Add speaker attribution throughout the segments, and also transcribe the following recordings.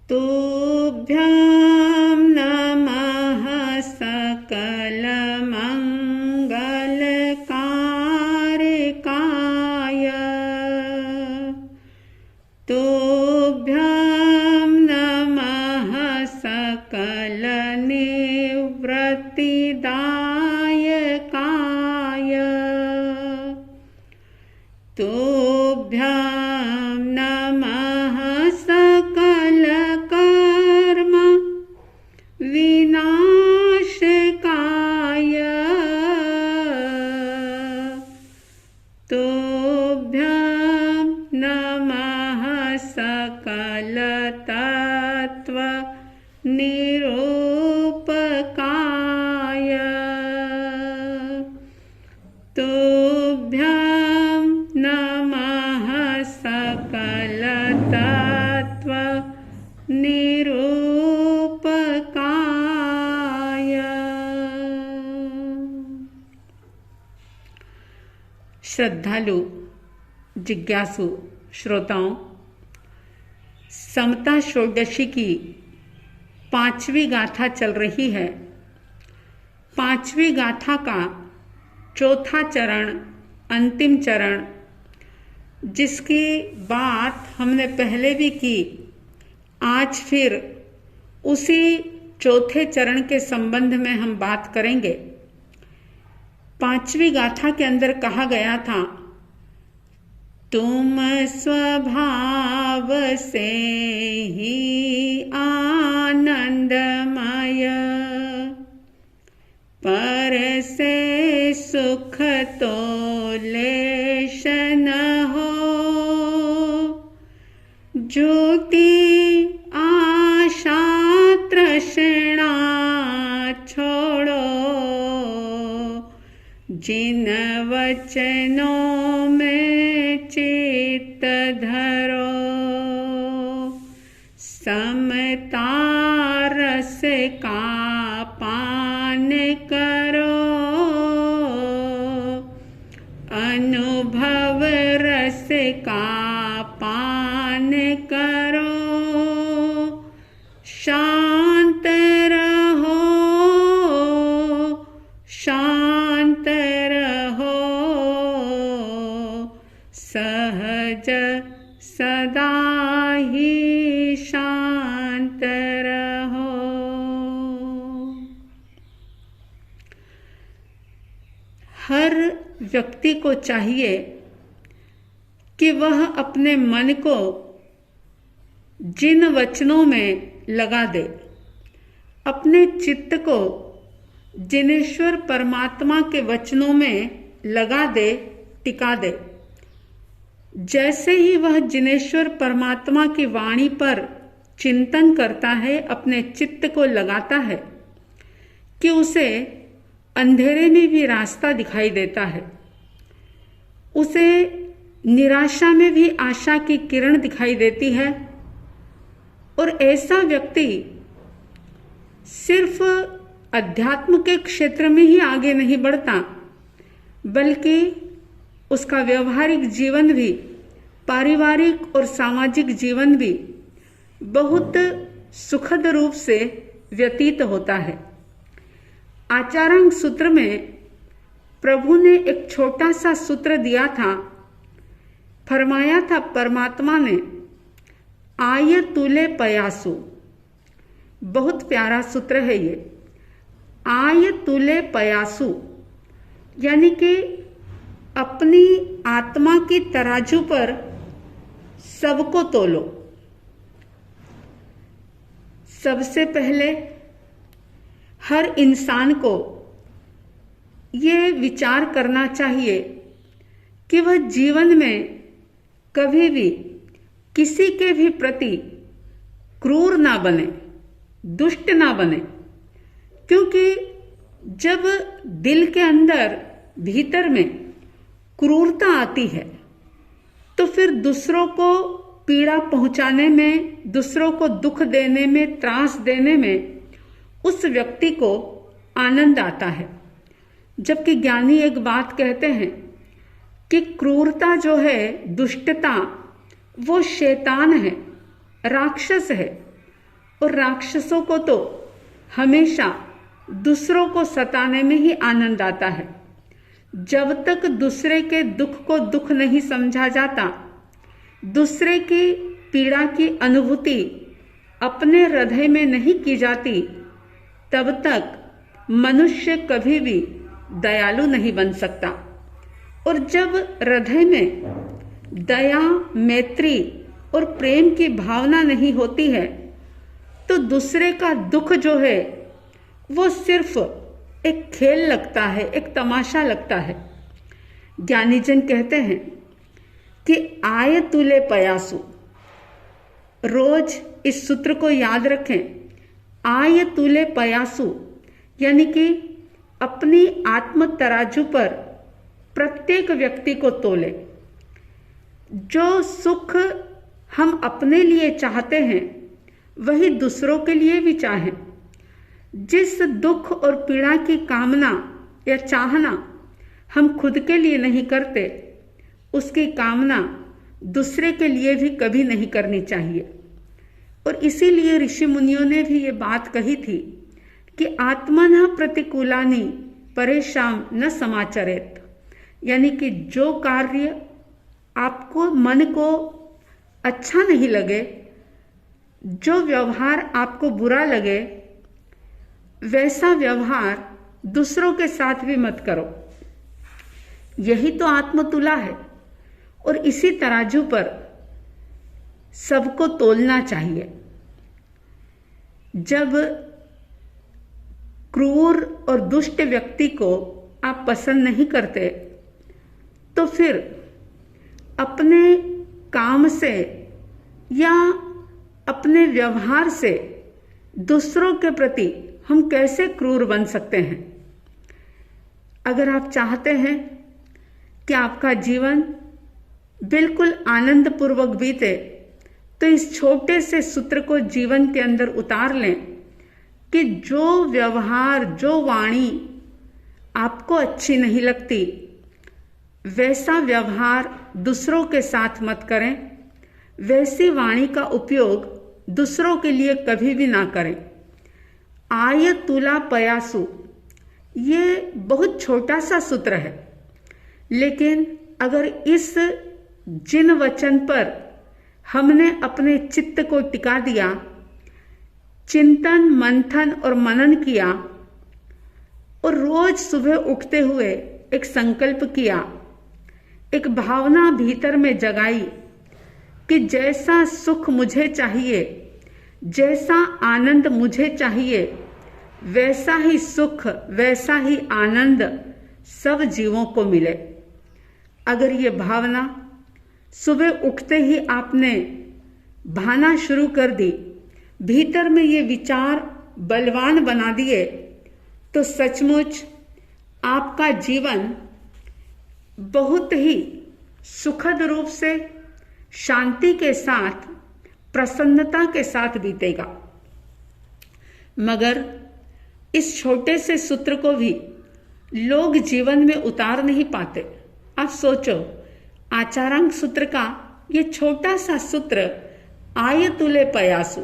Speaker 1: तुभ्यं नमः सकलमङ्गलकारकाय। तुभ्यं नमः सकलनिवृत्तिदायकाय। तुभ्यं नमः सकलकर्म विनाशकाय। तुभ्यं नमः सकलतत्त्व निरूपकाय। तुभ्यं नमः सकलतत्त्व निरूपकाय। श्रद्धालु जिज्ञासु श्रोताओं, समता षोडशी की 5वीं गाथा चल रही है। 5वीं गाथा का चौथा चरण, अंतिम चरण, जिसकी बात हमने पहले भी की, आज फिर उसी चौथे चरण के संबंध में हम बात करेंगे। 5वीं गाथा के अंदर कहा गया था, तुम स्वभाव से ही आनंदमय, पर से सुख तो लेश न हो। झूठी आशा तृष्णा छोड़ो, जिन वचनों में चित्त धरो। समता रस का पान करो, अनुभव रस का पान करो। शांत रहो, शांत रहो, सहज सदा ही शांत रहो। हर व्यक्ति को चाहिए कि वह अपने मन को जिन वचनों में लगा दे, अपने चित्त को जिनेश्वर परमात्मा के वचनों में लगा दे, टिका दे। जैसे ही वह जिनेश्वर परमात्मा की वाणी पर चिंतन करता है, अपने चित्त को लगाता है, कि उसे अंधेरे में भी रास्ता दिखाई देता है, उसे निराशा में भी आशा की किरण दिखाई देती है। और ऐसा व्यक्ति सिर्फ अध्यात्म के क्षेत्र में ही आगे नहीं बढ़ता, बल्कि उसका व्यवहारिक जीवन भी, पारिवारिक और सामाजिक जीवन भी बहुत सुखद रूप से व्यतीत होता है। आचारांग सूत्र में प्रभु ने एक छोटा सा सूत्र दिया था, फरमाया था परमात्मा ने, आय तुले पयासु। बहुत प्यारा सूत्र है ये, आय तुले पयासु, यानी कि अपनी आत्मा की तराजू पर सबको तोलो। सबसे पहले हर इंसान को ये विचार करना चाहिए कि वह जीवन में कभी भी किसी के भी प्रति क्रूर ना बने, दुष्ट ना बने। क्योंकि जब दिल के अंदर, भीतर में क्रूरता आती है, तो फिर दूसरों को पीड़ा पहुंचाने में, दूसरों को दुख देने में, त्रास देने में उस व्यक्ति को आनंद आता है। जबकि ज्ञानी एक बात कहते हैं कि क्रूरता जो है, दुष्टता, वो शैतान है, राक्षस है। और राक्षसों को तो हमेशा दूसरों को सताने में ही आनंद आता है। जब तक दूसरे के दुख को दुख नहीं समझा जाता, दूसरे की पीड़ा की अनुभूति अपने हृदय में नहीं की जाती, तब तक मनुष्य कभी भी दयालु नहीं बन सकता। और जब हृदय में दया, मैत्री और प्रेम की भावना नहीं होती है, तो दूसरे का दुख जो है वो सिर्फ एक खेल लगता है, एक तमाशा लगता है। ज्ञानीजन कहते हैं कि आय तुले पयासु। रोज इस सूत्र को याद रखें, आय तुले पयासु, यानी कि अपनी आत्म तराजू पर प्रत्येक व्यक्ति को तोले। जो सुख हम अपने लिए चाहते हैं वही दूसरों के लिए भी चाहें। जिस दुख और पीड़ा की कामना या चाहना हम खुद के लिए नहीं करते, उसकी कामना दूसरे के लिए भी कभी नहीं करनी चाहिए। और इसीलिए ऋषि मुनियों ने भी ये बात कही थी कि आत्मनः प्रतिकूलानि परेशान न समाचरेत, यानी कि जो कार्य आपको मन को अच्छा नहीं लगे, जो व्यवहार आपको बुरा लगे, वैसा व्यवहार दूसरों के साथ भी मत करो। यही तो आत्मतुला है। और इसी तराजू पर सबको तोलना चाहिए। जब क्रूर और दुष्ट व्यक्ति को आप पसंद नहीं करते, तो फिर अपने काम से या अपने व्यवहार से दूसरों के प्रति हम कैसे क्रूर बन सकते हैं। अगर आप चाहते हैं कि आपका जीवन बिल्कुल आनंदपूर्वक बीते, तो इस छोटे से सूत्र को जीवन के अंदर उतार लें कि जो व्यवहार, जो वाणी आपको अच्छी नहीं लगती, वैसा व्यवहार दूसरों के साथ मत करें, वैसी वाणी का उपयोग दूसरों के लिए कभी भी ना करें। आय तुला पयासु, ये बहुत छोटा सा सूत्र है, लेकिन अगर इस जिन वचन पर हमने अपने चित्त को टिका दिया, चिंतन, मंथन और मनन किया, और रोज सुबह उठते हुए एक संकल्प किया, एक भावना भीतर में जगाई कि जैसा सुख मुझे चाहिए, जैसा आनंद मुझे चाहिए, वैसा ही सुख, वैसा ही आनंद सब जीवों को मिले। अगर ये भावना सुबह उठते ही आपने भाना शुरू कर दी, भीतर में ये विचार बलवान बना दिए, तो सचमुच आपका जीवन बहुत ही सुखद रूप से, शांति के साथ, प्रसन्नता के साथ बीतेगा। मगर इस छोटे से सूत्र को भी लोग जीवन में उतार नहीं पाते। आप सोचो, आचारांक सूत्र का ये छोटा सा सूत्र आय तुले पयासु,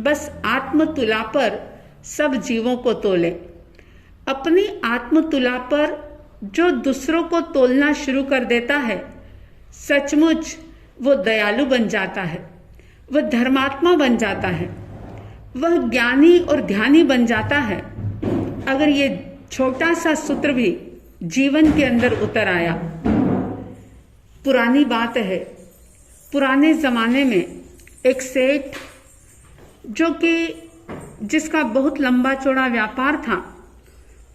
Speaker 1: बस आत्मतुला पर सब जीवों को तोले। अपनी आत्मतुला पर जो दूसरों को तोलना शुरू कर देता है, सचमुच वो दयालु बन जाता है, वह धर्मात्मा बन जाता है, वह ज्ञानी और ध्यानी बन जाता है। अगर ये छोटा सा सूत्र भी जीवन के अंदर उतर आया। पुरानी बात है, पुराने जमाने में एक सेठ जो कि जिसका बहुत लंबा चौड़ा व्यापार था,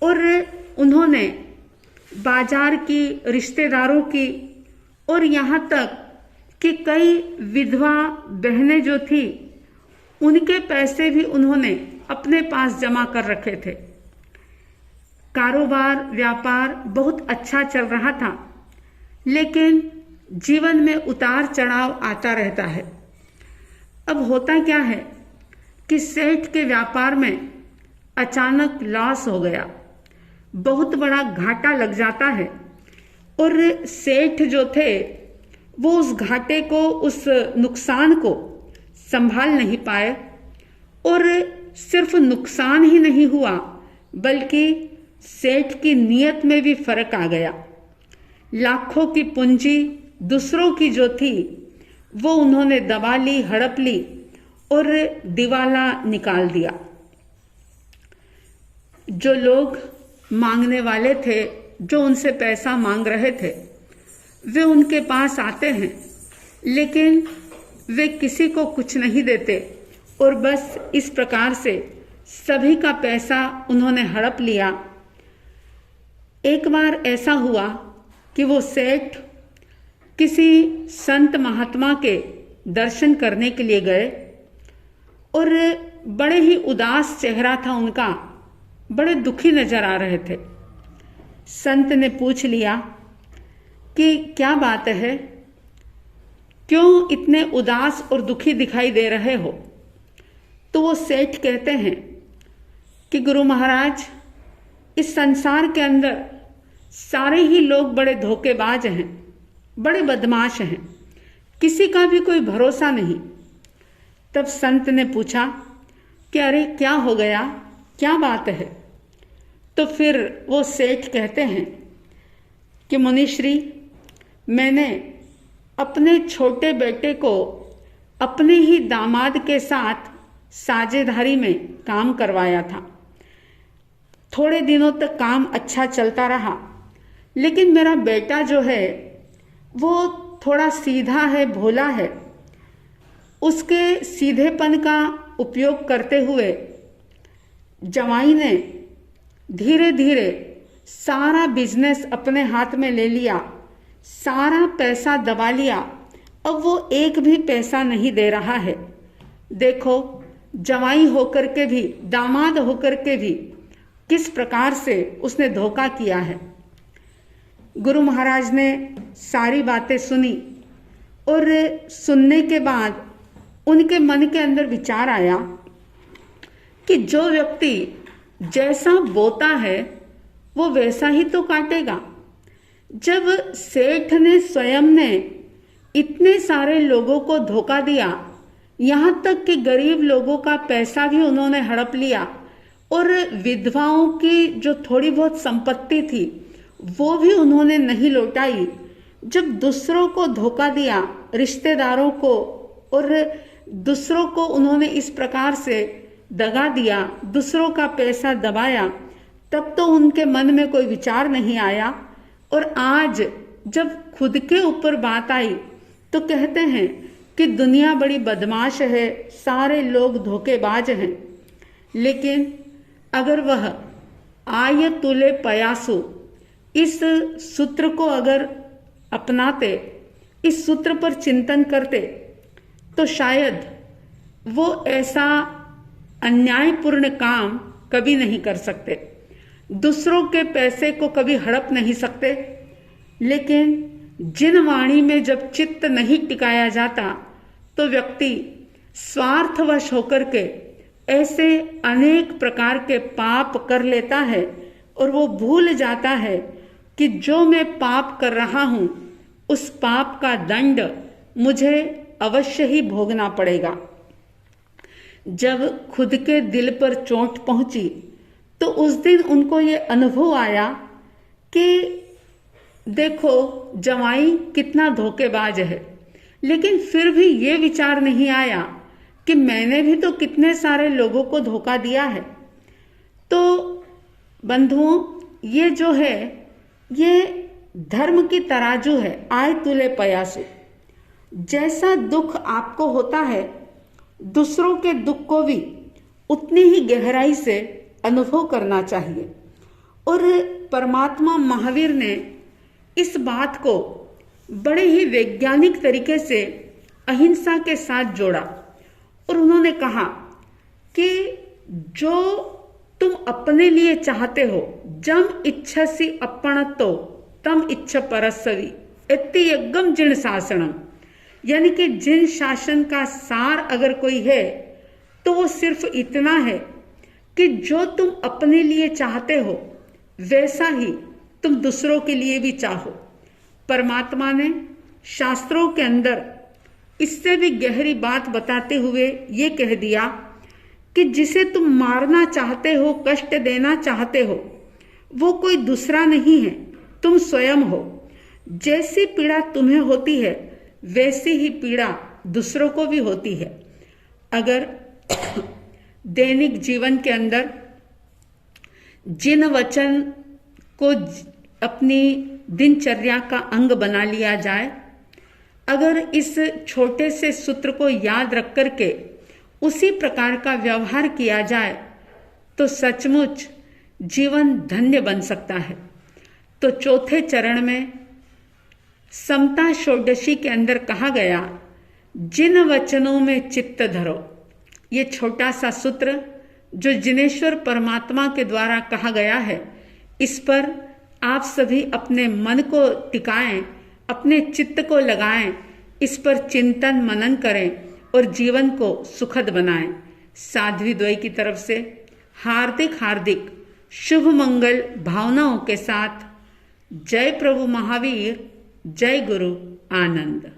Speaker 1: और उन्होंने बाजार की, रिश्तेदारों की, और यहाँ तक कि कई विधवा बहनें जो थी, उनके पैसे भी उन्होंने अपने पास जमा कर रखे थे। कारोबार, व्यापार बहुत अच्छा चल रहा था, लेकिन जीवन में उतार चढ़ाव आता रहता है। अब होता क्या है कि सेठ के व्यापार में अचानक लॉस हो गया, बहुत बड़ा घाटा लग जाता है, और सेठ जो थे वो उस घाटे को, उस नुकसान को संभाल नहीं पाए, और सिर्फ नुकसान ही नहीं हुआ बल्कि सेठ की नीयत में भी फर्क आ गया। लाखों की पूंजी दूसरों की जो थी वो उन्होंने दबा ली, हड़प ली और दिवाला निकाल दिया। जो लोग मांगने वाले थे, जो उनसे पैसा मांग रहे थे, वे उनके पास आते हैं लेकिन वे किसी को कुछ नहीं देते और बस इस प्रकार से सभी का पैसा उन्होंने हड़प लिया। एक बार ऐसा हुआ कि वो सेठ किसी संत महात्मा के दर्शन करने के लिए गए और बड़े ही उदास चेहरा था उनका, बड़े दुखी नजर आ रहे थे। संत ने पूछ लिया कि क्या बात है, क्यों इतने उदास और दुखी दिखाई दे रहे हो? तो वो सेठ कहते हैं कि गुरु महाराज, इस संसार के अंदर सारे ही लोग बड़े धोखेबाज हैं, बड़े बदमाश हैं, किसी का भी कोई भरोसा नहीं। तब संत ने पूछा कि अरे क्या हो गया, क्या बात है? तो फिर वो सेठ कहते हैं कि मुनिश्री, मैंने अपने छोटे बेटे को अपने ही दामाद के साथ साझेदारी में काम करवाया था। थोड़े दिनों तक काम अच्छा चलता रहा, लेकिन मेरा बेटा जो है वो थोड़ा सीधा है, भोला है। उसके सीधेपन का उपयोग करते हुए जवाई ने धीरे धीरे सारा बिजनेस अपने हाथ में ले लिया, सारा पैसा दबा लिया। अब वो एक भी पैसा नहीं दे रहा है। देखो, जवाई होकर के भी, दामाद होकर के भी किस प्रकार से उसने धोखा किया है। गुरु महाराज ने सारी बातें सुनी और सुनने के बाद उनके मन के अंदर विचार आया कि जो व्यक्ति जैसा बोता है वो वैसा ही तो काटेगा। जब सेठ ने स्वयं ने इतने सारे लोगों को धोखा दिया, यहाँ तक कि गरीब लोगों का पैसा भी उन्होंने हड़प लिया और विधवाओं की जो थोड़ी बहुत संपत्ति थी वो भी उन्होंने नहीं लौटाई। जब दूसरों को धोखा दिया, रिश्तेदारों को और दूसरों को उन्होंने इस प्रकार से दगा दिया, दूसरों का पैसा दबाया, तब तो उनके मन में कोई विचार नहीं आया। और आज जब खुद के ऊपर बात आई तो कहते हैं कि दुनिया बड़ी बदमाश है, सारे लोग धोखेबाज हैं। लेकिन अगर वह आय तुले पयासु इस सूत्र को अगर अपनाते, इस सूत्र पर चिंतन करते, तो शायद वो ऐसा अन्यायपूर्ण काम कभी नहीं कर सकते, दूसरों के पैसे को कभी हड़प नहीं सकते। लेकिन जिन वाणी में जब चित्त नहीं टिकाया जाता तो व्यक्ति स्वार्थवश होकर के ऐसे अनेक प्रकार के पाप कर लेता है और वो भूल जाता है कि जो मैं पाप कर रहा हूं उस पाप का दंड मुझे अवश्य ही भोगना पड़ेगा। जब खुद के दिल पर चोट पहुंची तो उस दिन उनको ये अनुभव आया कि देखो जवाई कितना धोखेबाज है। लेकिन फिर भी ये विचार नहीं आया कि मैंने भी तो कितने सारे लोगों को धोखा दिया है। तो बंधुओं, ये जो है ये धर्म की तराजू है, आय तुले पयासु। जैसा दुख आपको होता है दूसरों के दुख को भी उतनी ही गहराई से अनुभव करना चाहिए। और परमात्मा महावीर ने इस बात को बड़े ही वैज्ञानिक तरीके से अहिंसा के साथ जोड़ा और उन्होंने कहा कि जो तुम अपने लिए चाहते हो, जम इच्छसी अपणतो तम इच्छ परस्वी इति यज्ञम जिन शासनम, यानी कि जिन शासन का सार अगर कोई है तो वो सिर्फ इतना है कि जो तुम अपने लिए चाहते हो वैसा ही तुम दूसरों के लिए भी चाहो। परमात्मा ने शास्त्रों के अंदर इससे भी गहरी बात बताते हुए ये कह दिया कि जिसे तुम मारना चाहते हो, कष्ट देना चाहते हो, वो कोई दूसरा नहीं है, तुम स्वयं हो। जैसी पीड़ा तुम्हें होती है वैसी ही पीड़ा दूसरों को भी होती है। अगर दैनिक जीवन के अंदर जिन वचन को अपनी दिनचर्या का अंग बना लिया जाए, अगर इस छोटे से सूत्र को याद रख करके उसी प्रकार का व्यवहार किया जाए तो सचमुच जीवन धन्य बन सकता है। तो चौथे चरण में समता षोडशी के अंदर कहा गया, जिन वचनों में चित्त धरो। ये छोटा सा सूत्र जो जिनेश्वर परमात्मा के द्वारा कहा गया है, इस पर आप सभी अपने मन को टिकाएं, अपने चित्त को लगाएं, इस पर चिंतन मनन करें और जीवन को सुखद बनाएं। साध्वी द्वय की तरफ से हार्दिक हार्दिक शुभ मंगल भावनाओं के साथ जय प्रभु महावीर, जय गुरु आनंद।